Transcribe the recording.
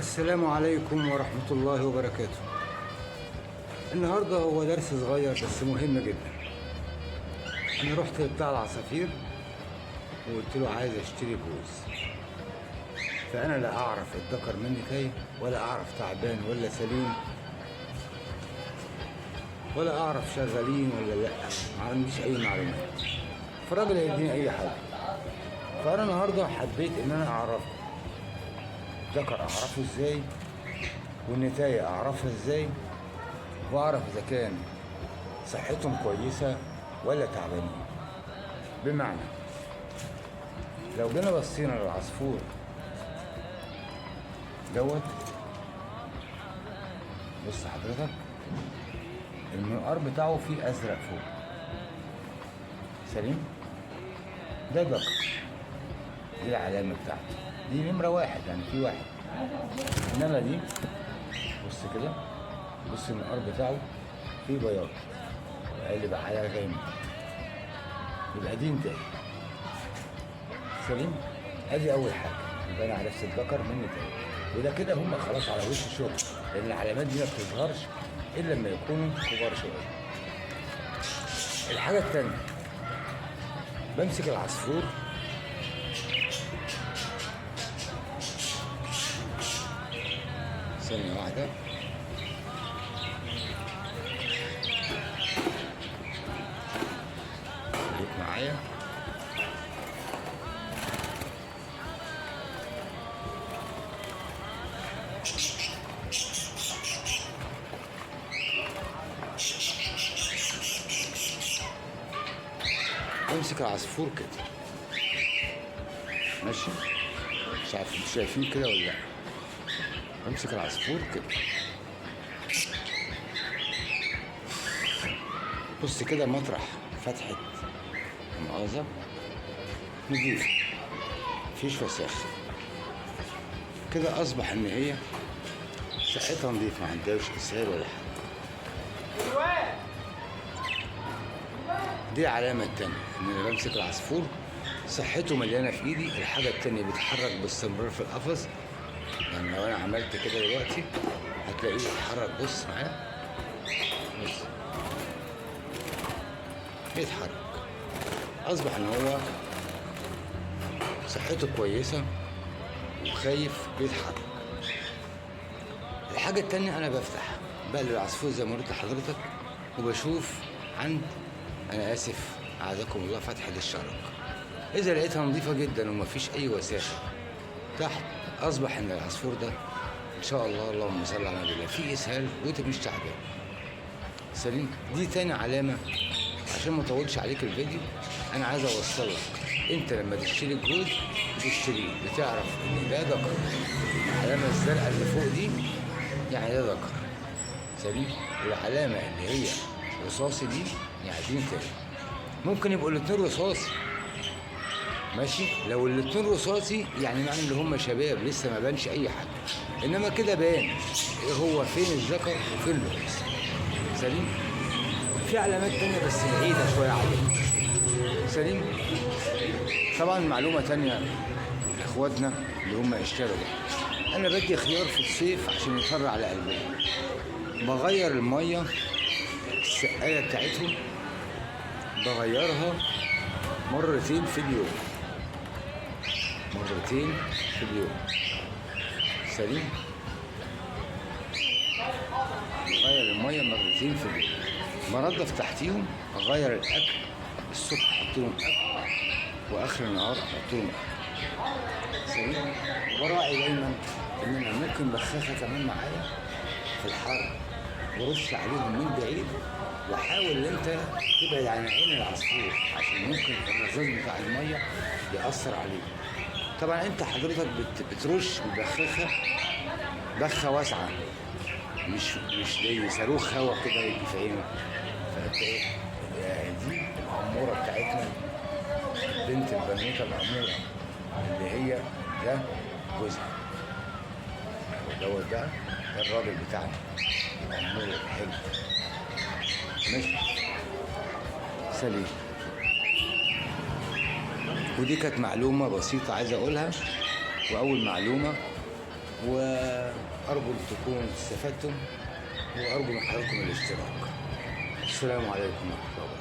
السلام عليكم ورحمة الله وبركاته. النهاردة هو درس صغير بس مهم جدا. أنا رحت بتاع العصافير وقلت له عايز أشتري جوز، فأنا لا أعرف الذكر مني تايه، ولا أعرف تعبان ولا سليم، ولا أعرف شغالين ولا لأ، ما عنديش أي معلومات. فالراجل هيديني أي حاجة. فأنا النهاردة حبيت إن أنا أعرفه ذكر أعرفه إزاي، والنتاية أعرفها إزاي، وأعرف إذا كان صحتهم كويسة ولا تعبانين. بمعنى لو جينا بصينا للعصفور دوت، بص حضرتك المنقار بتاعه فيه أزرق فوق، سليم؟ ده ذكر، دي العلامة بتاعته، دي نمرة واحد، يعني في واحد. إنما دي بص كده، بص المنقار بتاعه فيه بياض اللي على غامق، يبقى دي انتهي. سليم؟ ادي اول حاجه، يبقى انا عرفت الذكر من النتاية، وده كده هم خلاص على وش الشغل، لان العلامات دي ما بتظهرش الا لما يكونوا كبار شويه. الحاجه الثانيه، بمسك العصفور ثانيه واحده، خليك معايا. امسك العصفور كده، ماشي؟ مش عارف انتوا شايفين كده ولا لا؟ امسك العصفور كده، بص كده مطرح فتحة المؤاخذة نضيفة، مفيش وساخة كده، أصبح إن هي صحتها نضيفة، ما عندهاش إسهال ولا حاجة. دي العلامة التانية، إن أنا بمسك العصفور صحته مليانة في إيدي. الحاجة التانية بيتحرك باستمرار في القفص، يعني لو أنا عملت كده دلوقتي هتلاقيه بيتحرك، بص معايا، بص بيتحرك. أصبح إن هو صحته كويسة وخايف بيتحرك. الحاجة التانية، أنا بفتح بقلب العصفور زي ما قلت لحضرتك، وبشوف عند، أنا آسف أعزكم الله، فتحة الشرج. إذا لقيتها نظيفة جدا ومفيش أي وساخة تحت، أصبح إن العصفور ده إن شاء الله، اللهم صل على النبي، فيه إسهال وأنت مش تعبان. سليم؟ دي تاني علامة. عشان ما اطولش عليك الفيديو، أنا عايز أوصلك، أنت لما تشتري الجوز بتشتريه بتعرف إن ده ذكر. العلامة الزرقاء اللي فوق دي يعني ده ذكر، سليم؟ والعلامة اللي هي رصاصي دي يعني دي نتاية. ممكن يبقوا الاتنين رصاصي، ماشي؟ لو الاتنين رصاصي يعني معنى ان هم شباب لسه ما بانش اي حاجه، انما كده بان هو فين الذكر وفين الانثى. سليم؟ في علامات تانية بس بعيده شويه عليها. سليم؟ طبعا معلومه تانية لاخواتنا اللي هم اشتروا، انا بدي خيار في الصيف عشان يفر على قلبهم، بغير الميه السقايه بتاعتهم، بغيرها مرتين في اليوم، مرتين في اليوم. سليم؟ غير المية مرتين في اليوم، بنضف تحتيهم، اغير الاكل، الصبح احط لهم اكل واخر النهار احط لهم اكل. سليم؟ وبراعي دايما ان انا ممكن بخاخه كمان معايا في الحر، ورش عليهم من بعيد، وحاول ان انت تبعد عن عين العصفور عشان ممكن الرذاذ بتاع الميه ياثر عليه. طبعا انت حضرتك بترش ببخاخه، بخه واسعه، مش زي صاروخ هوا كده يجي في عينه. فانت ايه، دي الاموره بتاعتنا، البنت البنوته الاموره اللي هي ده جوزها، ده الراجل بتاعنا الامور الحلو، ماشي؟ سليم؟ ودي كانت معلومة بسيطة عايز أقولها. وأول معلومة وأرجو أن تكونوا استفدتم، وأرجو من حضراتكم الاشتراك. السلام عليكم ورحمة الله وبركاته.